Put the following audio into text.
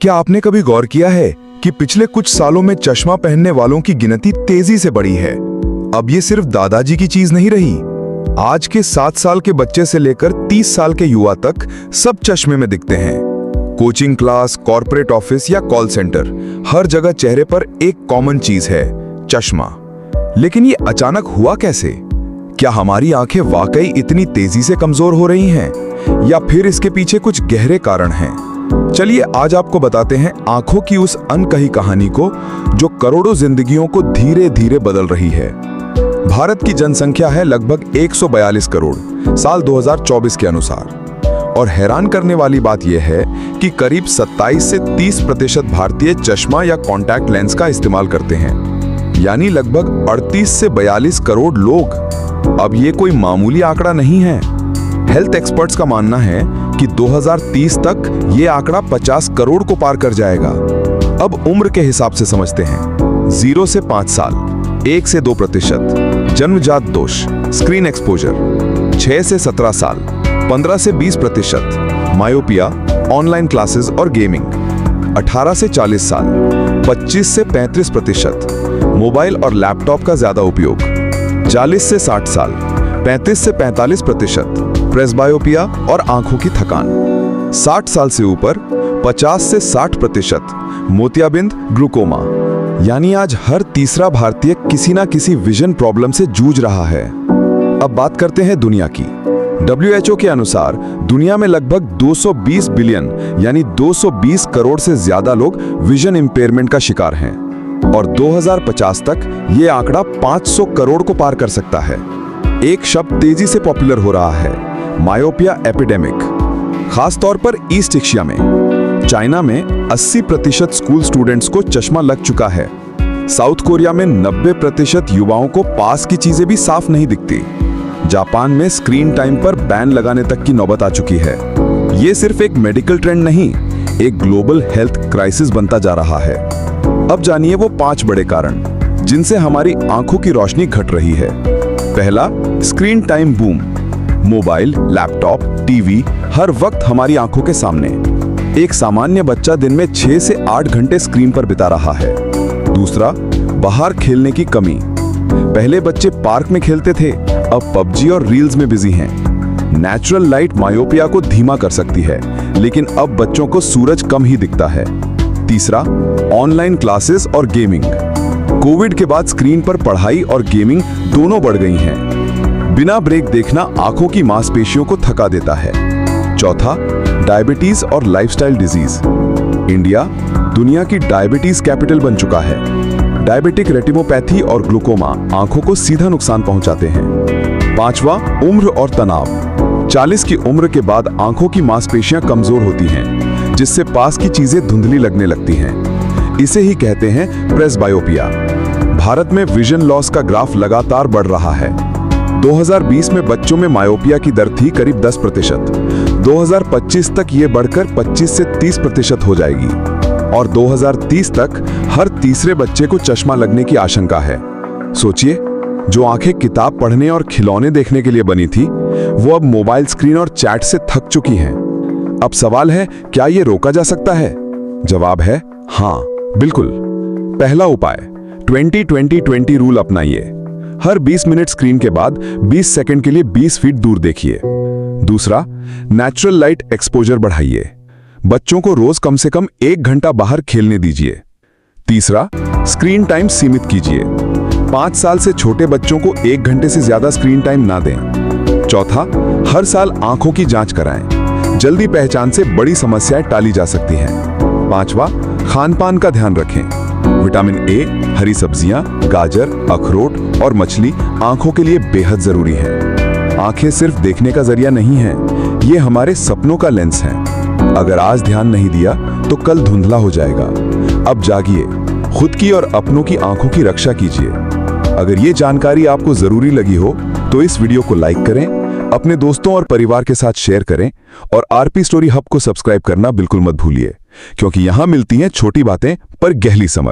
क्या आपने कभी गौर किया है कि पिछले कुछ सालों में चश्मा पहनने वालों की गिनती तेजी से बढ़ी है? अब ये सिर्फ दादाजी की चीज नहीं रही। आज के 7 साल के बच्चे से लेकर 30 साल के युवा तक सब चश्मे में दिखते हैं। कोचिंग क्लास, कॉर्पोरेट ऑफिस या कॉल सेंटर, हर जगह चेहरे पर एक कॉमन चीज है, चश्मा। लेकिन ये अचानक हुआ कैसे? क्या हमारी आंखें वाकई इतनी तेजी से कमजोर हो रही हैं, या फिर इसके पीछे कुछ गहरे कारण हैं? चलिए आज आपको बताते हैं आंखों की उस अनकही कहानी को जो करोड़ों जिंदगियों को धीरे धीरे बदल रही है। भारत की जनसंख्या है लगभग 142 करोड़ साल 2024 के अनुसार, और हैरान करने वाली बात यह है कि करीब 27 से 30% भारतीय चश्मा या कॉन्टैक्ट लेंस का इस्तेमाल करते हैं, यानी लगभग 38 से 42 करोड़ लोग। अब ये कोई मामूली आंकड़ा नहीं है। हेल्थ एक्सपर्ट्स का मानना है कि 2030 तक ये आंकड़ा 50 करोड़ को पार कर जाएगा। अब उम्र के हिसाब से समझते हैं। 0 से 5 साल 1 से 2%, जन्मजात दोष, स्क्रीन एक्सपोजर। 6 से 17 साल 15 से 20%, मायोपिया, ऑनलाइन क्लासेस और गेमिंग। 18 से 40 साल 25 से 35%, मोबाइल और लैपटॉप का ज्यादा उपयोग। 40 से 60 साल 35 से 45%, प्रेसबायोपिया और आंखों की थकान। 60 साल से ऊपर 50 से 60%, मोतियाबिंद, ग्लूकोमा। यानी आज हर तीसरा भारतीय किसी ना किसी विजन प्रॉब्लम से जूझ रहा है। अब बात करते हैं दुनिया की। WHO के अनुसार दुनिया में लगभग 220 बिलियन यानी 220 करोड़ से ज्यादा लोग विजन इंपेयरमेंट का शिकार हैं, और 2050 तक ये आंकड़ा 500 करोड़ को पार कर सकता है। एक शब्द तेजी से पॉपुलर हो रहा है, मायोपिया एपिडेमिक, खास तौर पर ईस्ट एशिया में। चाइना में 80% स्कूल स्टूडेंट्स को चश्मा लग चुका है। साउथ कोरिया में 90% युवाओं को पास की चीजें भी साफ नहीं दिखती। जापान में स्क्रीन टाइम पर बैन लगाने तक की नौबत आ चुकी है। ये सिर्फ एक मेडिकल ट्रेंड नहीं, एक ग्लोबल हेल्थ क्राइसिस बनता जा रहा है। अब जानिए वो 5 बड़े कारण जिनसे हमारी आंखों की रोशनी घट रही है। पहला, screen time boom. Mobile, laptop, TV हर वक्त हमारी आंखों के सामने। एक सामान्य बच्चा दिन में 6 से 8 घंटे स्क्रीन पर बिता रहा है। दूसरा, बाहर खेलने की कमी। पहले बच्चे पार्क में खेलते थे, अब पबजी और रील्स में बिजी हैं। नेचुरल लाइट मायोपिया को धीमा कर सकती है, लेकिन अब बच्चों को सूरज कम ही दिखता है। तीसरा, ऑनलाइन क्लासेस और गेमिंग। कोविड के बाद स्क्रीन पर पढ़ाई और गेमिंग दोनों बढ़ गई हैं। बिना ब्रेक देखना आंखों की मांसपेशियों को थका देता है। चौथा, डायबिटीज और लाइफस्टाइल डिजीज। इंडिया दुनिया की डायबिटीज कैपिटल बन चुका है। डायबिटिक रेटिनोपैथी और ग्लूकोमा आंखों को सीधा नुकसान पहुंचाते हैं। पांचवा, उम्र और तनाव। 40 की उम्र के बाद आंखों की मांसपेशियां कमजोर होती हैं, जिससे पास की चीजें धुंधली लगने लगती हैं। इसे ही कहते हैं प्रेसबायोपिया। भारत में विजन लॉस का ग्राफ लगातार बढ़ रहा है। 2020 में बच्चों में मायोपिया की दर थी करीब 10%। 2025 तक ये बढ़कर 25 से 30% हो जाएगी, और 2030 तक हर तीसरे बच्चे को चश्मा लगने की आशंका है। सोचिए, जो आंखें किताब पढ़ने और खिलौने देखने के लिए बनी थी, वो अब मोबाइल स्क्रीन और चैट से थक चुकी हैं। अब सवाल है, क्या ये रोका जा सकता है? जवाब है हाँ, बिल्कुल। पहला उपाय, 20-20-20 रूल अपनाइए। हर 20 मिनट स्क्रीन के बाद 20 सेकंड के लिए 20 फीट दूर देखिए। दूसरा, नेचुरल लाइट एक्सपोजर बढ़ाइए। बच्चों को रोज कम से कम 1 घंटा बाहर खेलने दीजिए। तीसरा, स्क्रीन टाइम सीमित कीजिए। 5 साल से छोटे बच्चों को 1 घंटे से ज्यादा स्क्रीन टाइम ना दें। चौथा, हर साल आंखों की जांच कराएं। जल्दी पहचान से बड़ी समस्याएं टाली जा सकती हैं। पांचवा, खान-पान का ध्यान रखें। विटामिन ए, हरी सब्जियां, गाजर, अखरोट और मछली आंखों के लिए बेहद जरूरी है। आंखें सिर्फ देखने का जरिया नहीं है, ये हमारे सपनों का लेंस है। अगर आज ध्यान नहीं दिया तो कल धुंधला हो जाएगा। अब जागिए, खुद की और अपनों की आंखों की रक्षा कीजिए। अगर ये जानकारी आपको जरूरी लगी हो तो इस वीडियो को लाइक करें, अपने दोस्तों और परिवार के साथ शेयर करें, और आरपी स्टोरी हब को सब्सक्राइब करना बिल्कुल मत भूलिए, क्योंकि यहां मिलती हैं छोटी बातें पर गहरी समझ।